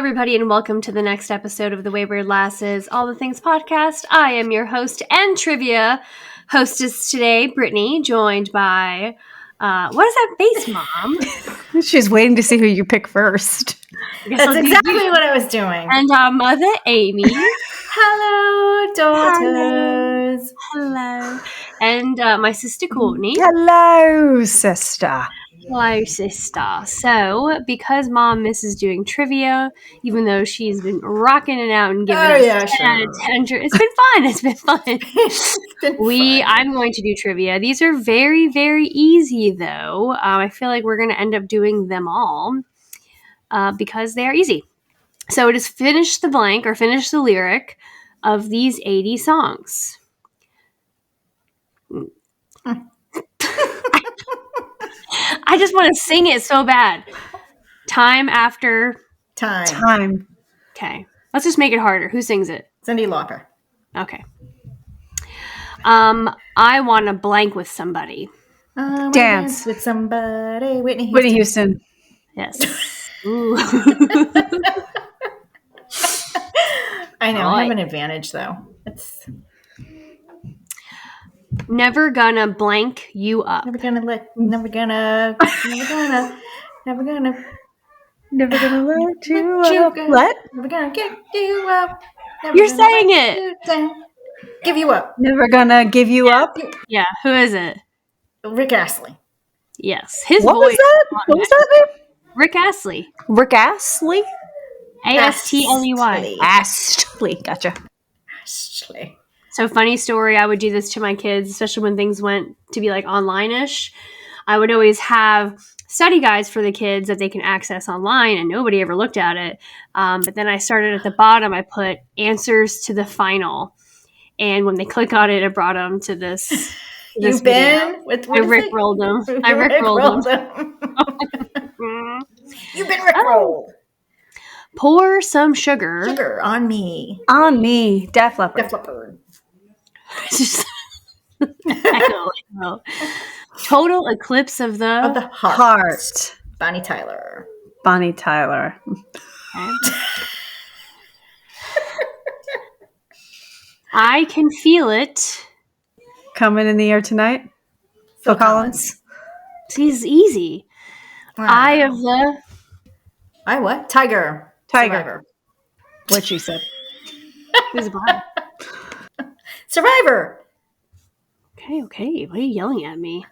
everybody, and welcome to the next episode of the Wayward Lasses All the Things podcast. I am your host and trivia hostess today, Brittany, joined by, what is that face, Mom? She's waiting to see who you pick first. That's exactly what I was doing. And our mother, Amy. Hello, daughters. Hello. And my sister, Courtney. Hello, sister. Hello, sister. So, because Mom misses doing trivia, even though she's been rocking it out and giving us 10 out of 10, it's been fun. It's been fun. I'm going to do trivia. These are very, very easy, though. I feel like we're going to end up doing them all because they are easy. So, it is finish the blank or finish the lyric of these 80 songs. I just want to sing it so bad. Time after time. Okay. Let's just make it harder. Who sings it? Cyndi Lauper. Okay. I want to blank with somebody. Dance with somebody. Whitney Houston. Yes. Ooh. I know. I have an advantage, though. Never gonna blank you up. Never gonna let you up. Never gonna get you up. You're saying it. Give you up. Never gonna give you up. Yeah. Who is it? Rick Astley. Yes. His what voice. Was that? What was that name? Rick Astley. Rick Astley? Astley. Astley. Gotcha. Astley. So funny story, I would do this to my kids, especially when things went to be like online-ish. I would always have study guides for the kids that they can access online, and nobody ever looked at it. But then I started at the bottom, I put answers to the final. And when they click on it, it brought them to this You've video. Been with I rickrolled them. I rickrolled them. You've been rickrolled. Pour some sugar. On me. On me. Def Leppard. Total eclipse of the heart. Bonnie Tyler. Okay. I can feel it. Coming in the air tonight. Phil Collins. This is easy. Wow. Eye of the... I what? Tiger. Survivor. What she said. Who's behind? Survivor. Okay. What are you yelling at me?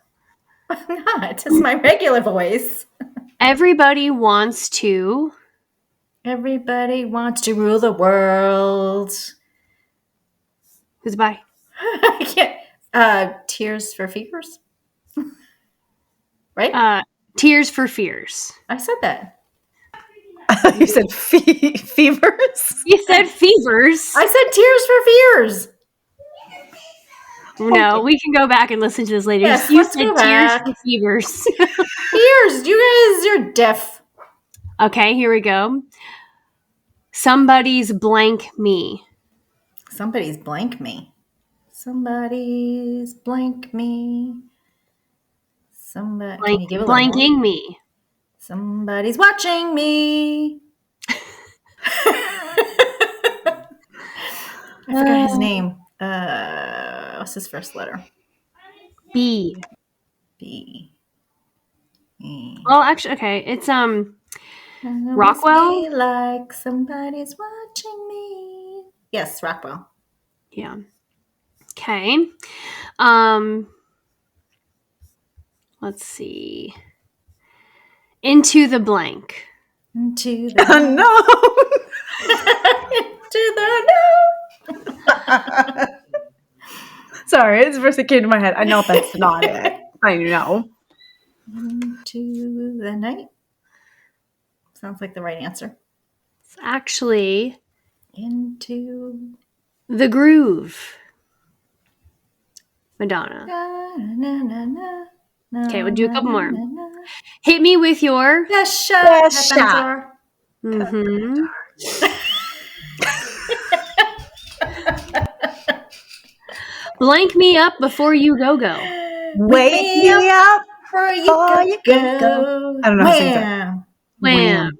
I'm not. It's my regular voice. Everybody wants to... Everybody wants to rule the world. Who's by? I can't. Tears for Fears. Right? Tears for Fears. I said that. You said fevers? You said fevers. I said Tears for Fears. No, we can go back and listen to this later. Yes, you said Tears for Fevers. Fears. You're deaf. Okay, here we go. Somebody's blank me. Somebody's blank me. Somebody's blank me. Somebody can you give a blanking me. Somebody's watching me. I forgot his name. What's his first letter? B. Well, actually, okay. It's Rockwell. Like somebody's watching me. Yes, Rockwell. Yeah. Okay. Let's see. Into the blank. Into the unknown. Into the unknown. Sorry, it's the first thing came to my head. I know that's not it. I know. Into the night. Sounds like the right answer. It's actually Into the groove. Madonna. Okay, we'll do a couple more. Hit me with your... Yes, shot. Mm-hmm. Blank me up before you go. Wake me up before you go. I don't know how to sing that. Wham.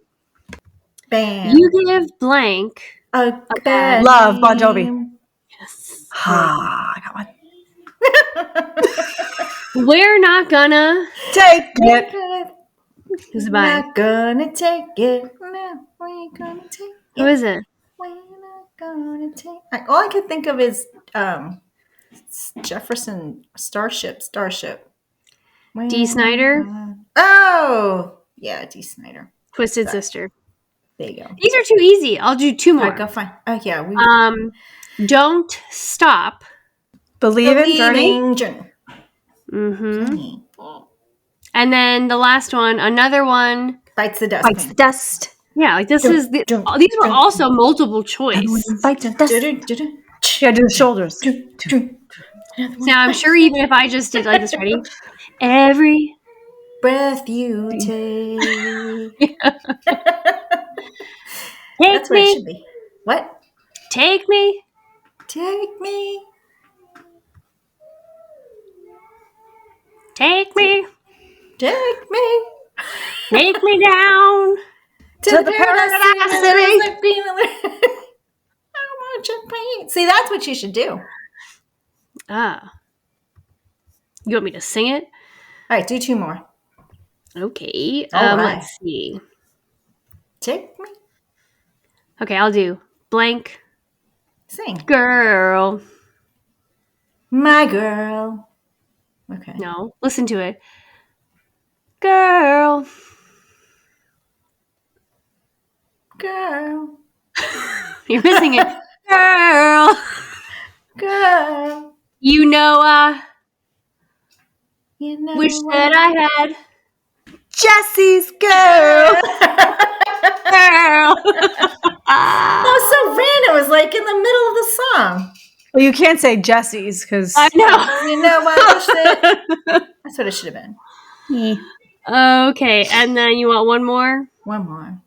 Bam. You give blank a bad Love, Bon Jovi. Yes. I got one. We're not gonna Take it. Who's it by? Not gonna take it. No, we ain't gonna take it. Who is it? We're not gonna take it. All I can think of is Jefferson Starship. Dee Snider. Oh, yeah, Dee Snider. Twisted Sister. There you go. These are too easy. I'll do two more. All right, go fine. Oh, yeah. Don't stop. Believe in Journey. Mm-hmm. And then the last one, another one. Bites the dust. Bites the dust. Yeah, like this is these were also multiple choice. Bites the dust. Yeah, do the shoulders. Now I'm sure even if I just did like this, ready? Every breath you take. That's what it should be. What? Take me. Take me. Take me. Take me. Take me down to the paradise city. I want your pain. See, that's what you should do. You want me to sing it? All right, do two more. Okay. All right. Let's see. Take me. Okay, I'll do blank. Sing. Girl. My girl. Okay. No, listen to it. Girl. Girl. You're missing it. Girl. Girl. You know, you know wish that I had Jesse's girl. Girl. That was so random. It was like in the middle of the song. Well, you can't say Jesse's because I know. You know what? That's what it should have been. Yeah. Okay, and then you want one more? One more.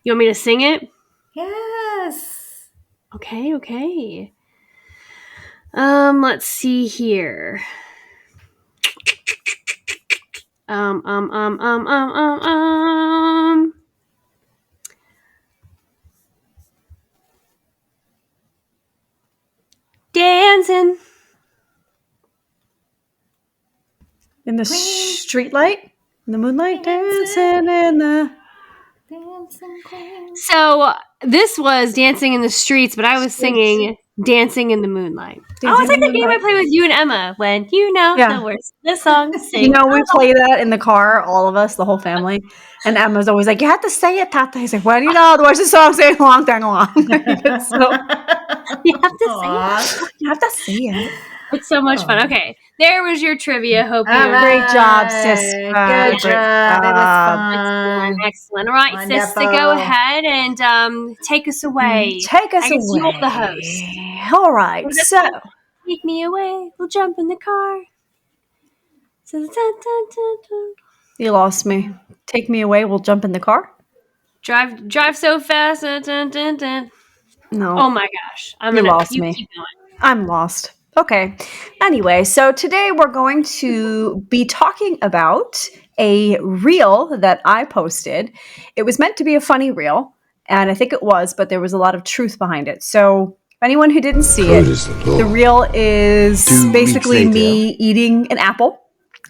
You want me to sing it? Yes. Okay. Let's see here. Dancing in the street light, in the moonlight, dancing in the dancing queen. So this was Dancing in the Streets, but I was singing Dancing in the Moonlight. It's like the game I play with you and Emma when you know the words. The song sing. You know, we play that in the car, all of us, the whole family. And Emma's always like, you have to say it, Tata. He's like, well, you know, the words of the song, say along, dang along. You have to say it. You have to say it. It's so much fun. Okay, there was your trivia. Hope you great job, sis. Good job. It was fun. Excellent. All right, Wonderful. sister, go ahead and take us away. Take us away. You're the host. All right. So, take me away. We'll jump in the car. You lost me. Take me away. We'll jump in the car. Drive so fast. No. Oh my gosh. You lost me. Keep going. I'm lost. Okay. Anyway, so today we're going to be talking about a reel that I posted. It was meant to be a funny reel, and I think it was, but there was a lot of truth behind it. So anyone who didn't see it, the reel is basically me eating an apple,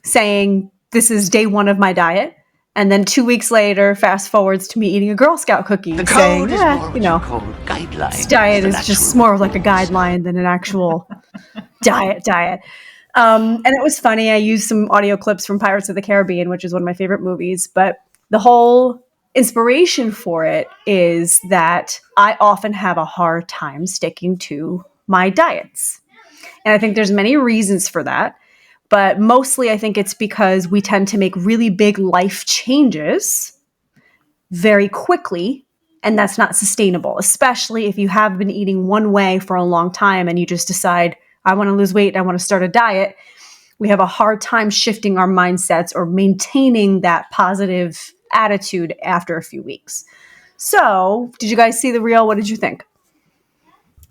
saying this is day 1 of my diet. And then 2 weeks later, fast forwards to me eating a Girl Scout cookie, saying, this diet is just more like a guideline than an actual diet. And it was funny. I used some audio clips from Pirates of the Caribbean, which is one of my favorite movies. But the whole inspiration for it is that I often have a hard time sticking to my diets. And I think there's many reasons for that. But mostly I think it's because we tend to make really big life changes very quickly, and that's not sustainable, especially if you have been eating one way for a long time and you just decide, I want to lose weight, I want to start a diet. We have a hard time shifting our mindsets or maintaining that positive attitude after a few weeks. So, did you guys see the reel? What did you think?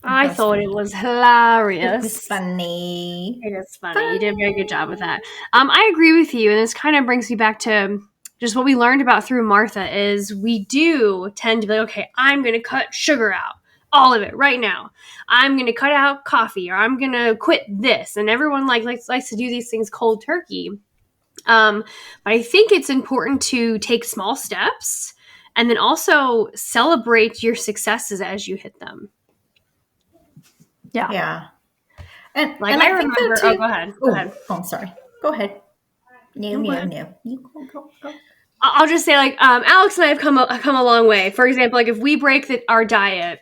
I thought it was hilarious. It was funny. It is funny. You did a very good job with that. I agree with you, and this kind of brings me back to just what we learned about through Martha is we do tend to be like, okay, I'm going to cut sugar out, all of it right now. I'm going to cut out coffee, or I'm going to quit this. And everyone likes to do these things cold turkey. But I think it's important to take small steps and then also celebrate your successes as you hit them. Yeah. Yeah. And I remember. Too, go ahead. Oh, I'm sorry. Go ahead. No. You go. I'll just say, Alex and I have come a long way. For example, if we break our diet,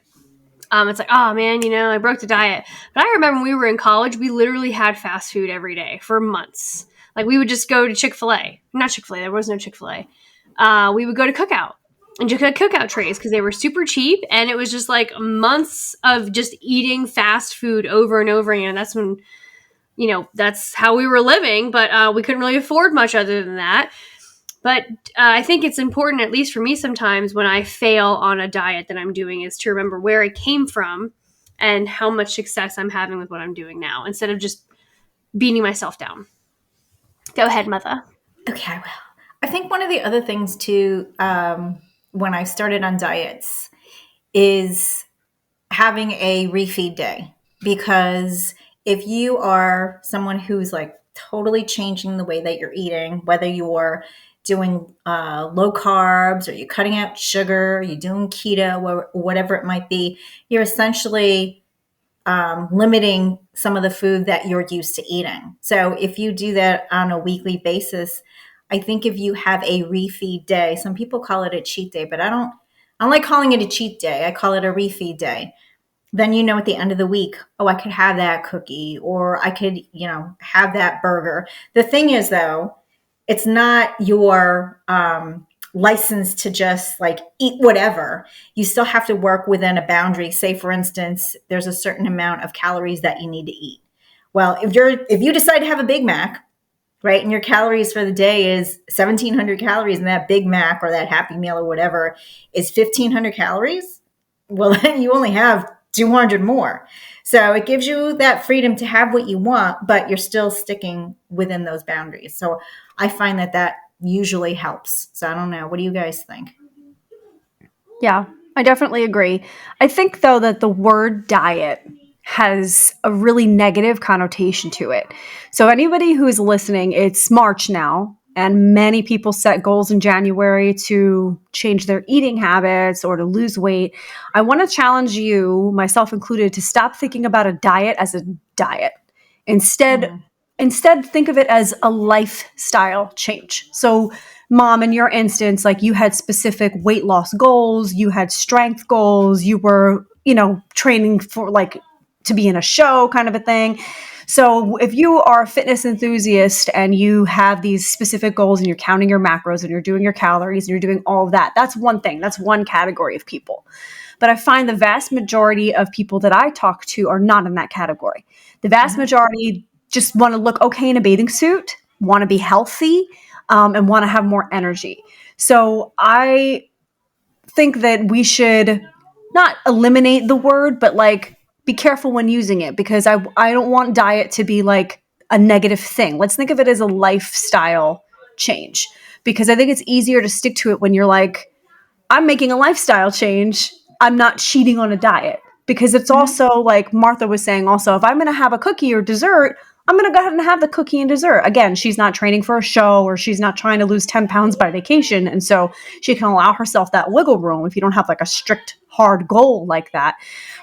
it's like, oh man, I broke the diet. But I remember when we were in college, we literally had fast food every day for months. We would just go to Chick-fil-A. Not Chick-fil-A. There was no Chick-fil-A. We would go to Cookout and just get cookout trays because they were super cheap. And it was just months of just eating fast food over and over again. And that's when, that's how we were living. But we couldn't really afford much other than that. But I think it's important, at least for me sometimes, when I fail on a diet that I'm doing, is to remember where I came from and how much success I'm having with what I'm doing now, instead of just beating myself down. Go ahead, Mother. Okay, well, I think one of the other things too, when I started on diets, is having a refeed day. Because if you are someone who's totally changing the way that you're eating, whether you're doing low carbs, or you're cutting out sugar, or you're doing keto, or whatever it might be, you're essentially limiting some of the food that you're used to eating. So if you do that on a weekly basis, I think if you have a refeed day, some people call it a cheat day, but I don't like calling it a cheat day. I call it a refeed day. Then at the end of the week, oh, I could have that cookie, or I could, have that burger. The thing is, though, it's not your license to just eat whatever. You still have to work within a boundary. Say, for instance, there's a certain amount of calories that you need to eat. Well, if you decide to have a Big Mac, right, and your calories for the day is 1,700 calories, and that Big Mac or that Happy Meal or whatever is 1,500 calories, well, then you only have 200 more. So it gives you that freedom to have what you want, but you're still sticking within those boundaries. So I find that usually helps. So I don't know. What do you guys think? Yeah, I definitely agree. I think, though, that the word diet has a really negative connotation to it. So anybody who's listening, it's March now, and many people set goals in January to change their eating habits or to lose weight. I want to challenge you, myself included, to stop thinking about a diet as a diet. Instead, think of it as a lifestyle change. So, Mom, in your instance, you had specific weight loss goals, you had strength goals, you were, training for to be in a show kind of a thing. So if you are a fitness enthusiast and you have these specific goals and you're counting your macros and you're doing your calories and you're doing all of that, that's one thing. That's one category of people. But I find the vast majority of people that I talk to are not in that category. The vast majority just want to look okay in a bathing suit, want to be healthy, and want to have more energy. So I think that we should not eliminate the word, but be careful when using it, because I don't want diet to be a negative thing. Let's think of it as a lifestyle change, because I think it's easier to stick to it when you're I'm making a lifestyle change. I'm not cheating on a diet, because it's also like Martha was saying also, if I'm going to have a cookie or dessert, I'm going to go ahead and have the cookie and dessert. Again, she's not training for a show, or she's not trying to lose 10 pounds by vacation. And so she can allow herself that wiggle room if you don't have a strict hard goal like that.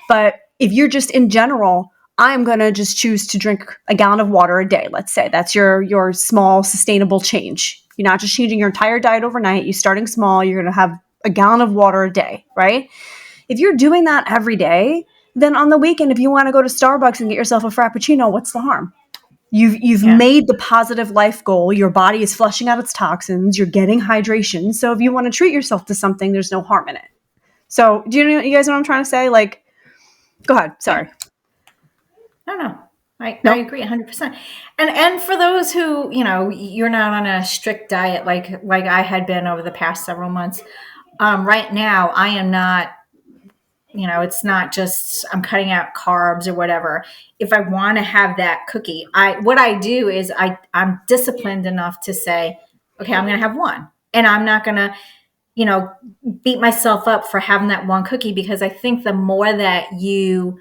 But if you're just in general, I'm going to just choose to drink a gallon of water a day. Let's say that's your small sustainable change. You're not just changing your entire diet overnight. You're starting small. You're going to have a gallon of water a day, right? If you're doing that every day, then on the weekend, if you want to go to Starbucks and get yourself a Frappuccino, what's the harm? You've made the positive life goal. Your body is flushing out its toxins. You're getting hydration. So if you want to treat yourself to something, there's no harm in it. So do you guys know what I'm trying to say? Go ahead. Sorry. No. I agree 100%. And for those who, you're not on a strict diet like I had been over the past several months, right now I am not, it's not just I'm cutting out carbs or whatever. If I want to have that cookie, what I do is I'm disciplined enough to say, okay, I'm going to have one. And I'm not going to, beat myself up for having that one cookie, because I think the more that you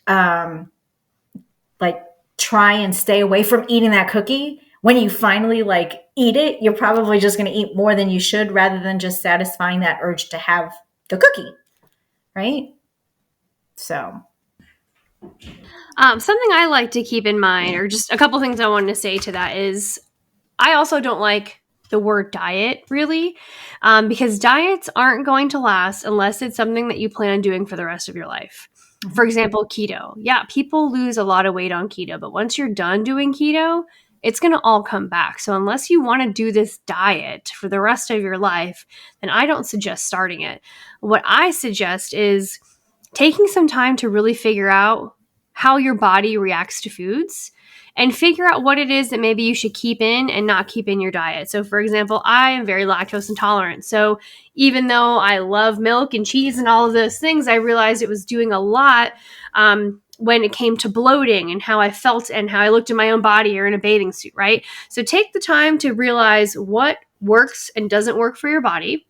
like try and stay away from eating that cookie, when you finally like eat it, you're probably just going to eat more than you should, rather than just satisfying that urge to have the cookie. Right? So something I like to keep in mind, or just a couple things I wanted to say to that, is I also don't like the word diet, really, because diets aren't going to last unless it's something that you plan on doing for the rest of your life. Mm-hmm. For example, keto. Yeah, people lose a lot of weight on keto, but once you're done doing keto, it's going to all come back. So unless you want to do this diet for the rest of your life, then I don't suggest starting it. What I suggest is taking some time to really figure out how your body reacts to foods and figure out what it is that maybe you should keep in and not keep in your diet. So, for example, I am very lactose intolerant. So even though I love milk and cheese and all of those things, I realized it was doing a lot when it came to bloating and how I felt and how I looked in my own body or in a bathing suit, right? So take the time to realize what works and doesn't work for your body.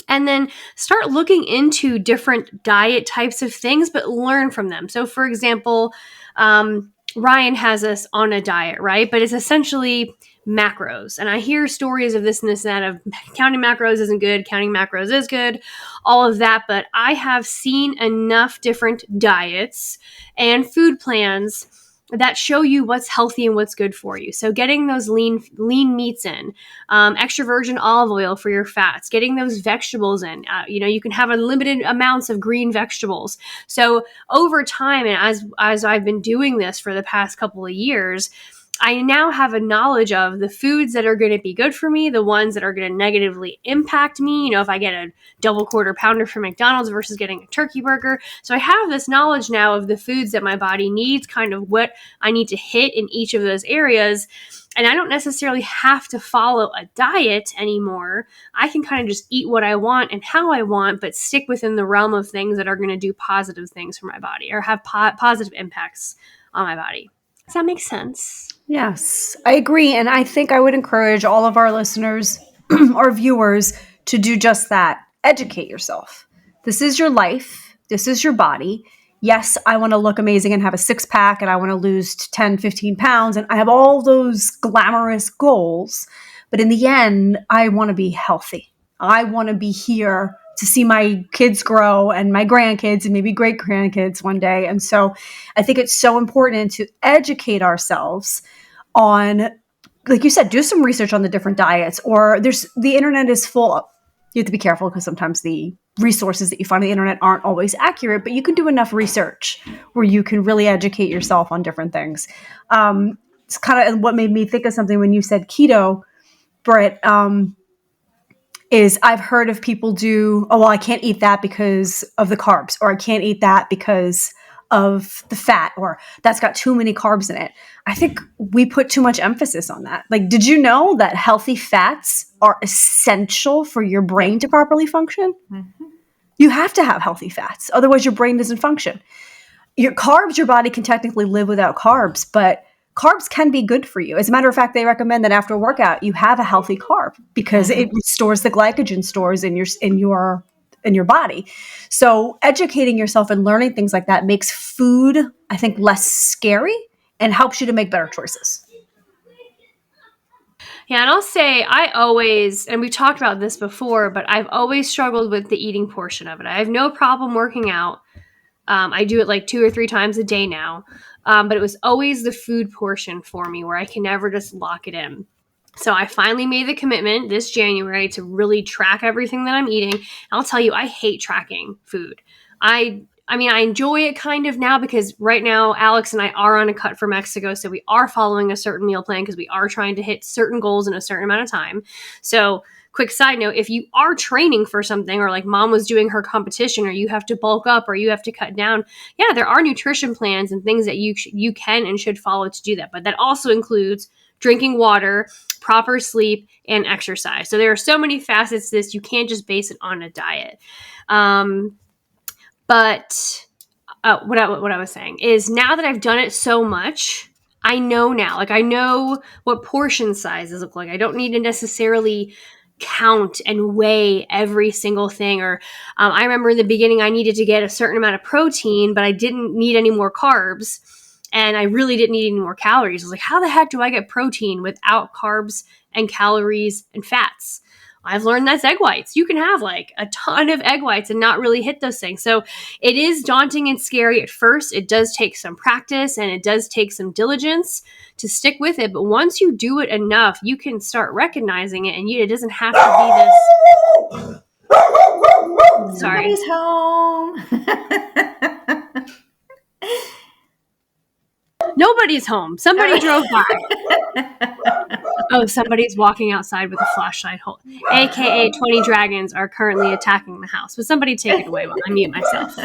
And then start looking into different diet types of things, but learn from them. So, for example, Ryan has us on a diet, right? But it's essentially macros. And I hear stories of this and this and that, of counting macros isn't good, counting macros is good, all of that. But I have seen enough different diets and food plans that show you what's healthy and what's good for you. So getting those lean meats in, extra virgin olive oil for your fats, getting those vegetables in. You can have unlimited amounts of green vegetables. So over time, and as I've been doing this for the past couple of years, I now have a knowledge of the foods that are going to be good for me, the ones that are going to negatively impact me. If I get a double quarter pounder from McDonald's versus getting a turkey burger. So I have this knowledge now of the foods that my body needs, kind of what I need to hit in each of those areas. And I don't necessarily have to follow a diet anymore. I can kind of just eat what I want and how I want, but stick within the realm of things that are going to do positive things for my body or have positive impacts on my body. Does that make sense? Yes, I agree. And I think I would encourage all of our listeners or viewers to do just that. Educate yourself. This is your life. This is your body. Yes, I want to look amazing and have a six-pack, and I want to lose 10, 15 pounds, and I have all those glamorous goals. But in the end, I want to be healthy. I want to be here to see my kids grow and my grandkids and maybe great grandkids one day. And so I think it's so important to educate ourselves on, like you said, do some research on the different diets, or the internet is full of, you have to be careful because sometimes the resources that you find on the internet aren't always accurate, but you can do enough research where you can really educate yourself on different things. It's kind of what made me think of something when you said keto, Britt, is I've heard of people do, oh, well, I can't eat that because of the carbs, or I can't eat that because of the fat, or that's got too many carbs in it. I think we put too much emphasis on that. Like, did you know that healthy fats are essential for your brain to properly function? Mm-hmm. You have to have healthy fats. Otherwise, your brain doesn't function. Your body can technically live without carbs, but carbs can be good for you. As a matter of fact, they recommend that after a workout, you have a healthy carb because it restores the glycogen stores in your body. So educating yourself and learning things like that makes food, I think, less scary and helps you to make better choices. Yeah, and I'll say I always, and we've talked about this before, but I've always struggled with the eating portion of it. I have no problem working out. I do it like 2 or 3 times a day now. But it was always the food portion for me where I can never just lock it in. So I finally made the commitment this January to really track everything that I'm eating. And I'll tell you, I hate tracking food. I enjoy it kind of now because right now Alex and I are on a cut for Mexico. So we are following a certain meal plan because we are trying to hit certain goals in a certain amount of time. So quick side note, if you are training for something, or like mom was doing her competition, or you have to bulk up or you have to cut down, yeah, there are nutrition plans and things that you can and should follow to do that. But that also includes drinking water, proper sleep, and exercise. So there are so many facets to this. You can't just base it on a diet. But what I was saying is, now that I've done it so much, I know now. Like, I know what portion sizes look like. I don't need to necessarily count and weigh every single thing. Or I remember in the beginning, I needed to get a certain amount of protein, but I didn't need any more carbs. And I really didn't need any more calories. I was like, how the heck do I get protein without carbs and calories and fats? I've learned that's egg whites. You can have like a ton of egg whites and not really hit those things. So it is daunting and scary at first. It does take some practice and it does take some diligence to stick with it. But once you do it enough, you can start recognizing it, and it doesn't have to be this. Sorry. Somebody's home. Nobody's home. Somebody drove by. Oh, somebody's walking outside with a flashlight, aka 20 dragons are currently attacking the house. But somebody take it away while I mute myself.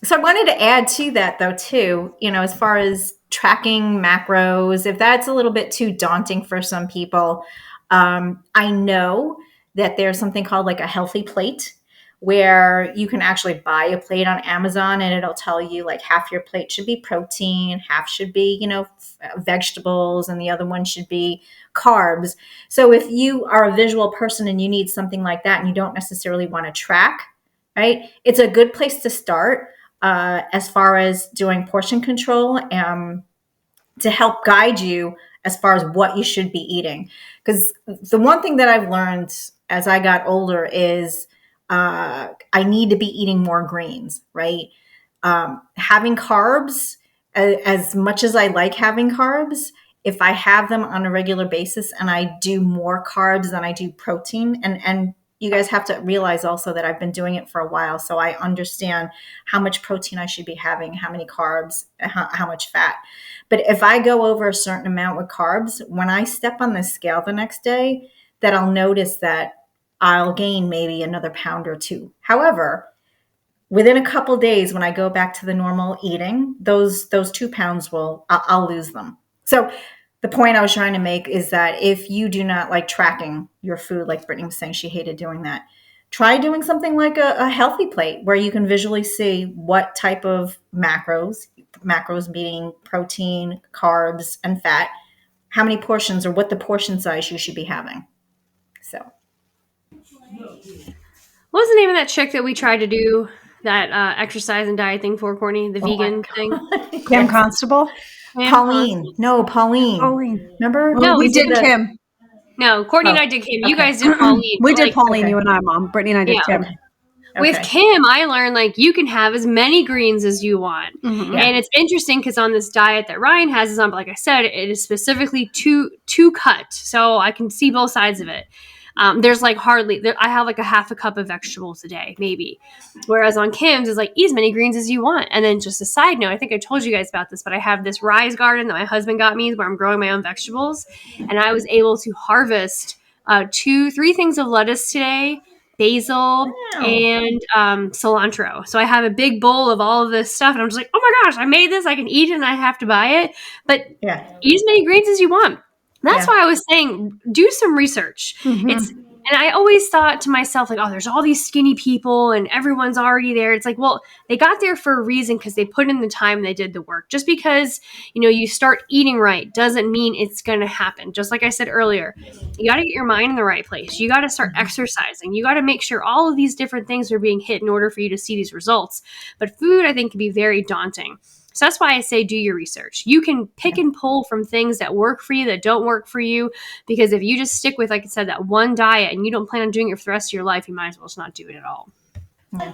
So I wanted to add to that, though, too, as far as tracking macros, if that's a little bit too daunting for some people, I know that there's something called like a healthy plate, where you can actually buy a plate on Amazon and it'll tell you like half your plate should be protein, half should be, vegetables, and the other one should be carbs. So if you are a visual person and you need something like that and you don't necessarily want to track, right, it's a good place to start as far as doing portion control to help guide you as far as what you should be eating. Because the one thing that I've learned as I got older is I need to be eating more greens, right? Having carbs, as much as I like having carbs, if I have them on a regular basis and I do more carbs than I do protein, and you guys have to realize also that I've been doing it for a while, so I understand how much protein I should be having, how many carbs, how much fat. But if I go over a certain amount with carbs, when I step on the scale the next day, that I'll notice that I'll gain maybe another pound or two. However, within a couple days, when I go back to the normal eating, those 2 pounds I'll lose them. So the point I was trying to make is that if you do not like tracking your food, like Brittany was saying, she hated doing that, try doing something like a healthy plate where you can visually see what type of macros meaning protein, carbs, and fat, how many portions or what the portion size you should be having. So. What was the name of that chick that we tried to do that exercise and diet thing for, Courtney? The vegan thing? Kim Constable? Pauline. No, Pauline. Remember? No, we did Kim. No, Courtney and I did Kim. You guys did Pauline. We did Pauline, you and I, Mom. Brittany and I did Kim. Okay. With Kim, I learned like you can have as many greens as you want. Mm-hmm. And it's interesting because on this diet that Ryan has is on, but like I said, it is specifically two cut. So I can see both sides of it. There's like I have like a half a cup of vegetables a day, maybe. Whereas on Kim's is like, eat as many greens as you want. And then just a side note, I think I told you guys about this, but I have this rise garden that my husband got me where I'm growing my own vegetables. And I was able to harvest 2-3 things of lettuce today, basil, and cilantro. So I have a big bowl of all of this stuff. And I'm just like, oh my gosh, I made this. I can eat it and I have to buy it. But eat as many greens as you want. That's why I was saying, do some research. Mm-hmm. And I always thought to myself, like, oh, there's all these skinny people and everyone's already there. It's like, well, they got there for a reason because they put in the time and they did the work. Just because, you start eating right doesn't mean it's going to happen. Just like I said earlier, you got to get your mind in the right place. You got to start exercising. You got to make sure all of these different things are being hit in order for you to see these results. But food, I think, can be very daunting. So that's why I say do your research. You can pick and pull from things that work for you, that don't work for you. Because if you just stick with, like I said, that one diet and you don't plan on doing it for the rest of your life, you might as well just not do it at all. Yeah.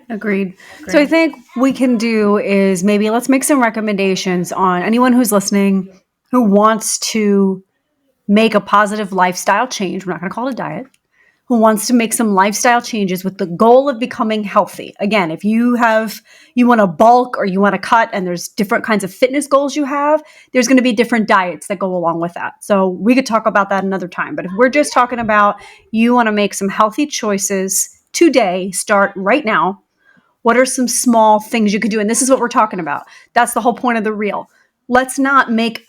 Agreed. So I think we can do is maybe let's make some recommendations on anyone who's listening who wants to make a positive lifestyle change. We're not going to call it a diet. Who wants to make some lifestyle changes with the goal of becoming healthy. Again, if you want to bulk or you want to cut and there's different kinds of fitness goals you have, there's going to be different diets that go along with that. So we could talk about that another time. But if we're just talking about you want to make some healthy choices today, start right now. What are some small things you could do? And this is what we're talking about. That's the whole point of the reel. Let's not empty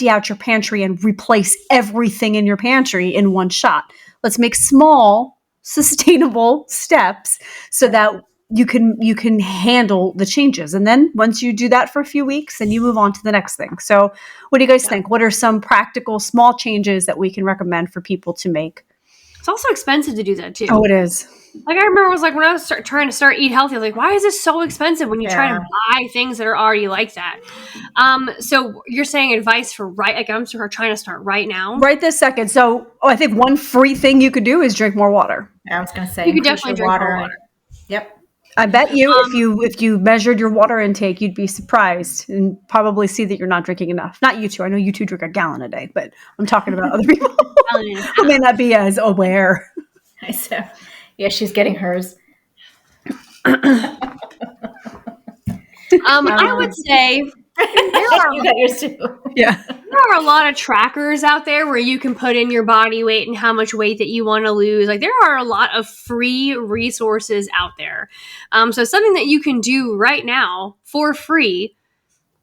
out your pantry and replace everything in your pantry in one shot. Let's make small, sustainable steps so that you can handle the changes. And then once you do that for a few weeks, then you move on to the next thing. So what do you guys think? What are some practical small changes that we can recommend for people to make? It's also expensive to do that too. Oh, it is. Like I remember it was like when I was trying to start eat healthy, I was like, why is this so expensive when you try to buy things that are already like that? So you're saying advice for like I'm trying to start right now? Right this second. So I think one free thing you could do is drink more water. I was going to say, you could definitely drink more water. Yep. I bet you if you measured your water intake, you'd be surprised and probably see that you're not drinking enough. Not you two. I know you two drink a gallon a day, but I'm talking about other people who may not be as aware. So, yeah, she's getting hers. I would say you got yours too. Yeah. There are a lot of trackers out there where you can put in your body weight and how much weight that you want to lose. Like there are a lot of free resources out there. So something that you can do right now for free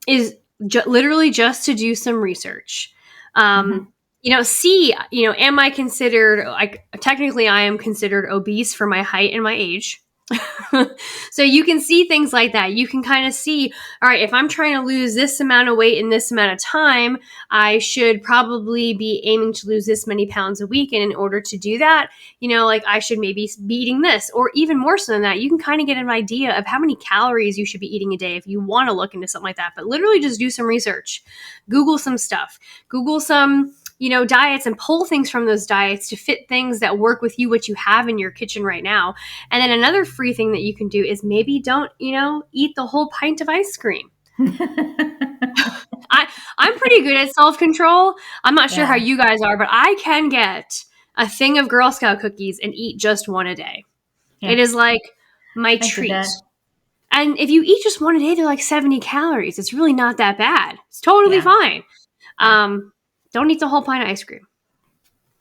is literally just to do some research. Am I considered, like, technically I am considered obese for my height and my age. So you can see things like that. You can kind of see, all right, if I'm trying to lose this amount of weight in this amount of time, I should probably be aiming to lose this many pounds a week. And in order to do that, I should maybe be eating this, or even more so than that, you can kind of get an idea of how many calories you should be eating a day if you want to look into something like that. But literally just do some research, Google some stuff, Google some diets and pull things from those diets to fit things that work with you, what you have in your kitchen right now. And then another free thing that you can do is maybe don't, eat the whole pint of ice cream. I'm pretty good at self-control. I'm not sure how you guys are, but I can get a thing of Girl Scout cookies and eat just one a day. Yeah. It is like my treat. And if you eat just one a day, they're like 70 calories. It's really not that bad. It's totally fine. Don't eat the whole pint of ice cream.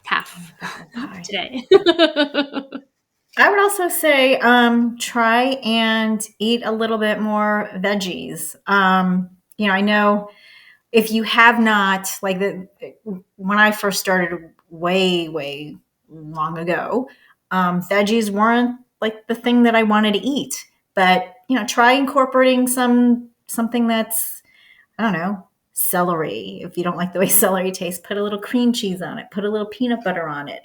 Half today. I would also say try and eat a little bit more veggies. I know if you have not, when I first started way, way long ago, veggies weren't like the thing that I wanted to eat. But, try incorporating something that's, I don't know, celery. If you don't like the way celery tastes, put a little cream cheese on it, put a little peanut butter on it.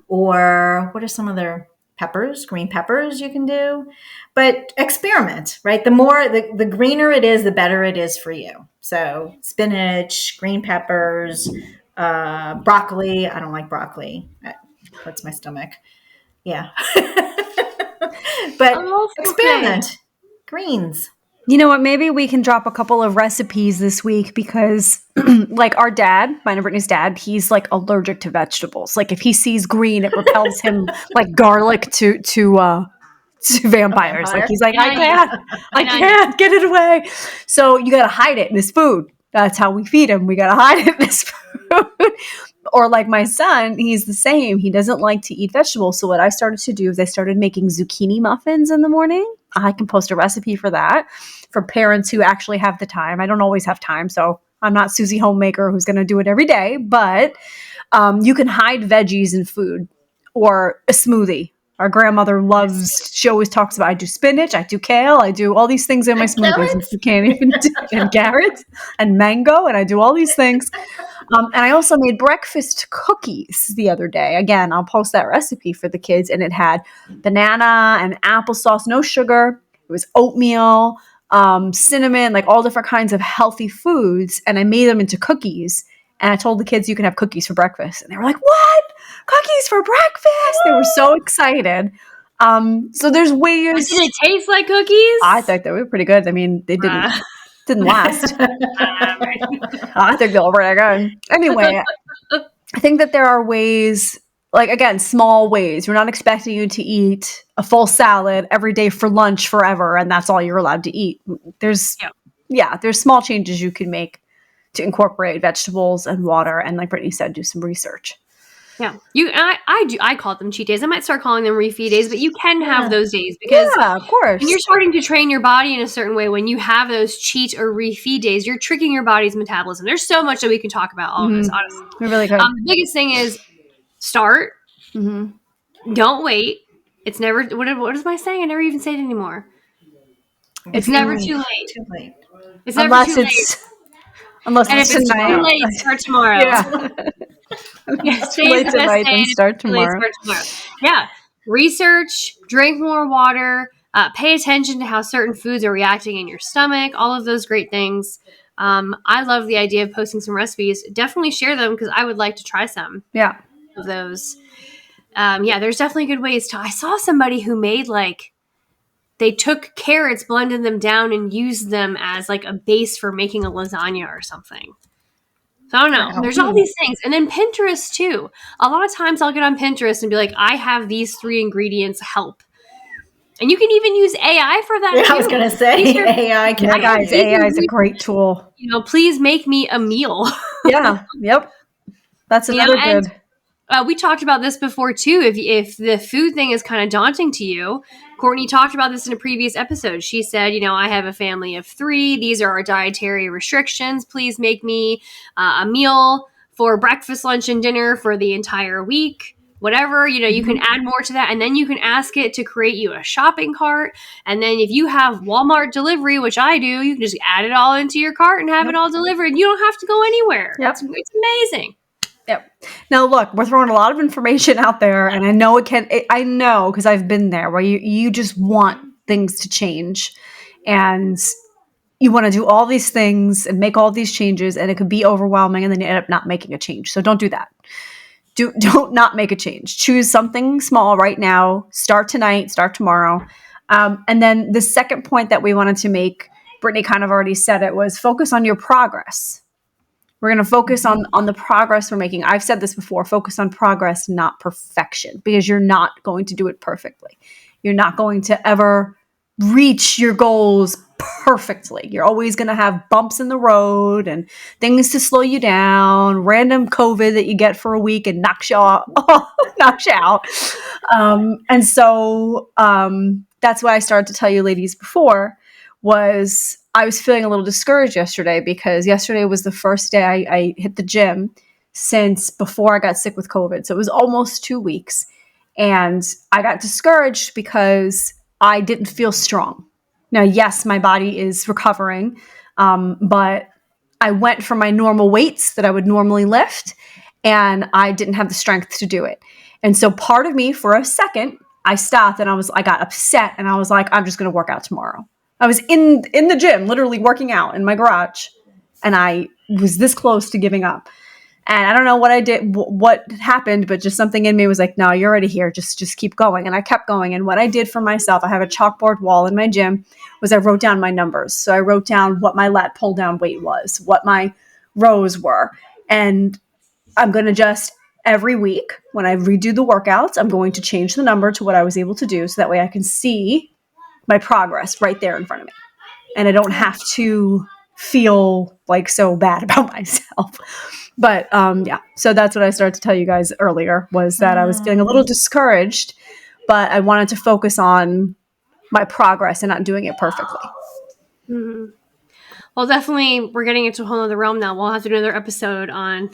Or what are some other peppers, green peppers you can do? But experiment, right? The more, the greener it is, the better it is for you. So spinach, green peppers, broccoli. I don't like broccoli. It hurts my stomach. Yeah. But experiment. Greens. You know what? Maybe we can drop a couple of recipes this week because, like our dad, mine and Brittany's dad, he's like allergic to vegetables. Like if he sees green, it repels him like garlic to vampires. Like he's like, I can't get it away. So you got to hide it in his food. That's how we feed him. We got to hide it in his food. Or like my son, he's the same. He doesn't like to eat vegetables. So what I started to do is I started making zucchini muffins in the morning. I can post a recipe for that for parents who actually have the time. I don't always have time, so I'm not Susie Homemaker who's going to do it every day, but you can hide veggies in food or a smoothie. Our grandmother loves, she always talks about, I do spinach, I do kale, I do all these things in my smoothies. And you can't even do, and carrots and mango, and I do all these things. And I also made breakfast cookies the other day. Again, I'll post that recipe for the kids. And it had banana and applesauce, no sugar. It was oatmeal, cinnamon, like all different kinds of healthy foods. And I made them into cookies. And I told the kids you can have cookies for breakfast. And they were like, what? Cookies for breakfast? They were so excited. So there's ways. Did it taste like cookies? I thought they were pretty good. I mean, they didn't last. I think they'll pretty good. Anyway, I think that there are ways, like, again, small ways. We're not expecting you to eat a full salad every day for lunch forever, and that's all you're allowed to eat. There's small changes you can make to incorporate vegetables and water, and like Brittany said, do some research. Yeah, I call them cheat days. I might start calling them refeed days, but you can have those days because of course, when you're starting to train your body in a certain way, when you have those cheat or refeed days, you're tricking your body's metabolism. There's so much that we can talk about all of this, honestly. We really could. The biggest thing is start. Don't wait. It's never, what is my saying? I never even say it anymore. It's never too late. Too late. It's never too late. Unless and it's if it's tonight. too late, start tomorrow. Yeah. Too late tonight, then start tomorrow. Yeah. Research, drink more water, pay attention to how certain foods are reacting in your stomach, all of those great things. I love the idea of posting some recipes. Definitely share them because I would like to try some of those. There's definitely good ways to. I saw somebody who made they took carrots, blended them down, and used them as like a base for making a lasagna or something. So I don't know. There's all these things. And then Pinterest too. A lot of times I'll get on Pinterest and be like, I have these 3 ingredients, help. And you can even use AI for that too. I was going to say AI can. Yeah, guys, AI is a great tool. Please make me a meal. Yeah. Yep. That's another good. We talked about this before too. If the food thing is kind of daunting to you, Courtney talked about this in a previous episode. She said, I have a family of 3. These are our dietary restrictions. Please make me a meal for breakfast, lunch, and dinner for the entire week. Whatever, you can add more to that. And then you can ask it to create you a shopping cart. And then if you have Walmart delivery, which I do, you can just add it all into your cart and have it all delivered. You don't have to go anywhere. Yep. It's amazing. Yep. Now, look, we're throwing a lot of information out there, and I know I know because I've been there where you just want things to change, and you want to do all these things and make all these changes, and it could be overwhelming, and then you end up not making a change. So don't do that. Don't not make a change. Choose something small right now. Start tonight. Start tomorrow. And then the second point that we wanted to make, Brittany kind of already said it, was focus on your progress. We're going to focus on the progress we're making. I've said this before, focus on progress, not perfection, because you're not going to do it perfectly. You're not going to ever reach your goals perfectly. You're always going to have bumps in the road and things to slow you down, random COVID that you get for a week and knocks you out. And so that's why I started to tell you ladies before was I was feeling a little discouraged yesterday because yesterday was the first day I hit the gym since before I got sick with COVID. So it was almost 2 weeks. And I got discouraged because I didn't feel strong. Now, yes, my body is recovering, but I went for my normal weights that I would normally lift, and I didn't have the strength to do it. And so part of me, for a second, I stopped and I got upset and I was like, I'm just going to work out tomorrow. I was in the gym, literally working out in my garage, and I was this close to giving up. And I don't know what I did, what happened, but just something in me was like, no, you're already here. Just keep going. And I kept going. And what I did for myself, I have a chalkboard wall in my gym, was I wrote down my numbers. So I wrote down what my lat pull down weight was, what my rows were. And I'm going to just every week when I redo the workouts, I'm going to change the number to what I was able to do. So that way I can see my progress right there in front of me. And I don't have to feel like so bad about myself. But so that's what I started to tell you guys earlier was that I was feeling a little discouraged, but I wanted to focus on my progress and not doing it perfectly. Mm-hmm. Well, definitely we're getting into a whole other realm now. We'll have to do another episode on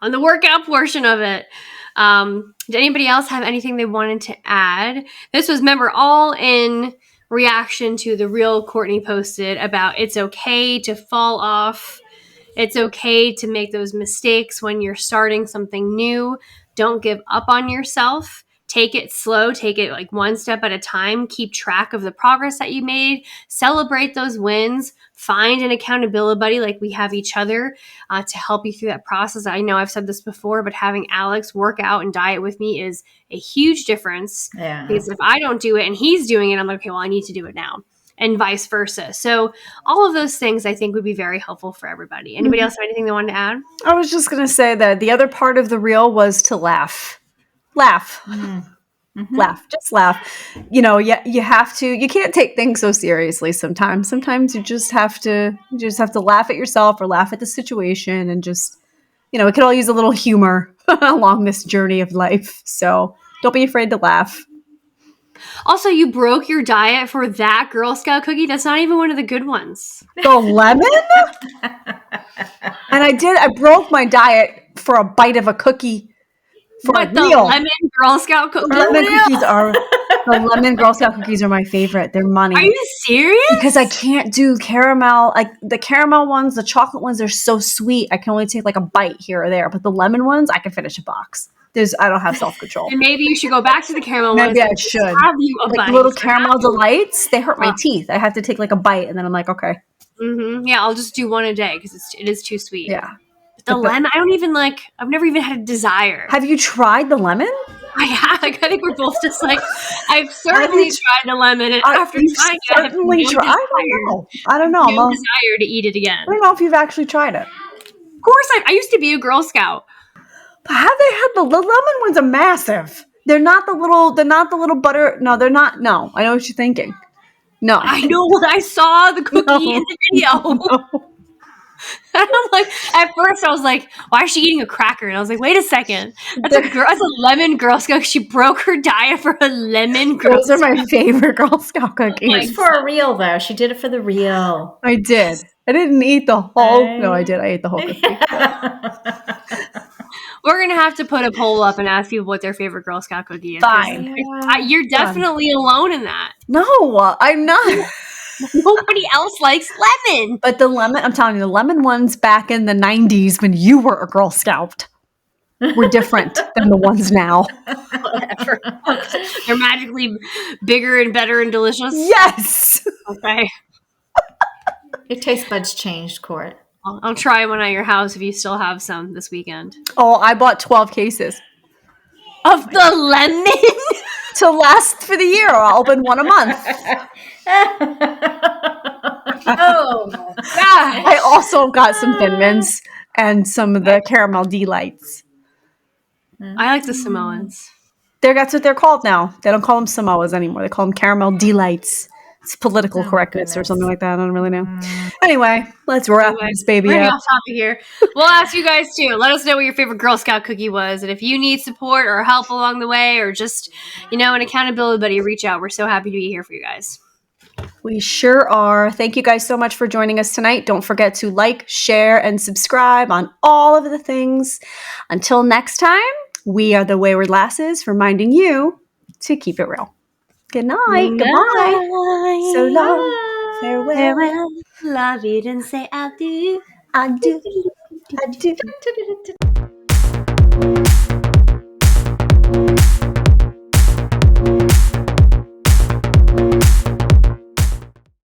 the workout portion of it. Did anybody else have anything they wanted to add? This was, remember, all in reaction to the reel Courtney posted about it's okay to fall off. It's okay to make those mistakes when you're starting something new. Don't give up on yourself. Take it slow. Take it like one step at a time. Keep track of the progress that you made. Celebrate those wins. Find an accountability buddy like we have each other to help you through that process. I know I've said this before, but having Alex work out and diet with me is a huge difference. Yeah. Because if I don't do it and he's doing it, I'm like, okay, well, I need to do it now. And vice versa. So all of those things I think would be very helpful for everybody. Anybody else have anything they wanted to add? I was just going to say that the other part of the reel was to laugh. Mm-hmm. Laugh. Just laugh. You have to, you can't take things so seriously sometimes. Sometimes you just have to laugh at yourself or laugh at the situation and just, we could all use a little humor along this journey of life. So don't be afraid to laugh. Also, you broke your diet for that Girl Scout cookie. That's not even one of the good ones. The lemon? And I broke my diet for a bite of a cookie for a meal. The lemon Girl Scout cookie. Lemon cookies are The lemon Girl Scout cookies are my favorite. They're money. Are you serious? Because I can't do caramel. Like the caramel ones, the chocolate ones, they're so sweet. I can only take like a bite here or there. But the lemon ones, I can finish a box. I don't have self-control. And maybe you should go back to the caramel ones. Maybe I should. Have you a like bite. little caramel delights, they hurt my teeth. I have to take like a bite, and then I'm like, okay. Mm-hmm. Yeah, I'll just do one a day because it is too sweet. Yeah. The lemon, I don't even like. I've never even had a desire. Have you tried the lemon? I have. Like, I think we're both just like. I've certainly tried the lemon, and after trying it, I have no desire. I don't know. No desire to eat it again. I don't know if you've actually tried it. Of course, I used to be a Girl Scout. But have they had the lemon ones? Are massive. They're not the little butter. No, they're not. No, I know what you're thinking. No, I know what I saw the cookie in the video. No. And I'm like, at first I was like, why is she eating a cracker? And I was like, wait a second. That's a lemon Girl Scout. She broke her diet for a lemon Girl Scout. Those are my favorite Girl Scout cookies. It's for a real, though. She did it for the real. I did. I didn't eat the whole. No, I did. I ate the whole cookie. We're going to have to put a poll up and ask people what their favorite Girl Scout cookie is. Fine. You're definitely alone in that. No, I'm not. Nobody else likes lemon. But the lemon, I'm telling you, the lemon ones back in the 90s when you were a Girl Scout were different than the ones now. Whatever. They're magically bigger and better and delicious. Yes. Okay. Your taste buds changed, Court. I'll try one at your house if you still have some this weekend. Oh, I bought 12 cases. Of the lemon? To last for the year. I'll open one a month. Oh, my God. I also got some Thin Mints and some of the caramel delights. I like the Samoans. That's what they're called now. They don't call them Samoas anymore. They call them caramel delights. It's political correctness or something like that. I don't really know. Anyway, let's wrap this baby we're up. off topic here. We'll ask you guys too. Let us know what your favorite Girl Scout cookie was. And if you need support or help along the way or just, an accountability buddy, reach out. We're so happy to be here for you guys. We sure are. Thank you guys so much for joining us tonight. Don't forget to like, share, and subscribe on all of the things. Until next time, we are the Wayward Lasses, reminding you to keep it real. Good night. Goodbye. So long. Farewell. La vie and say adieu. Adieu. Adieu.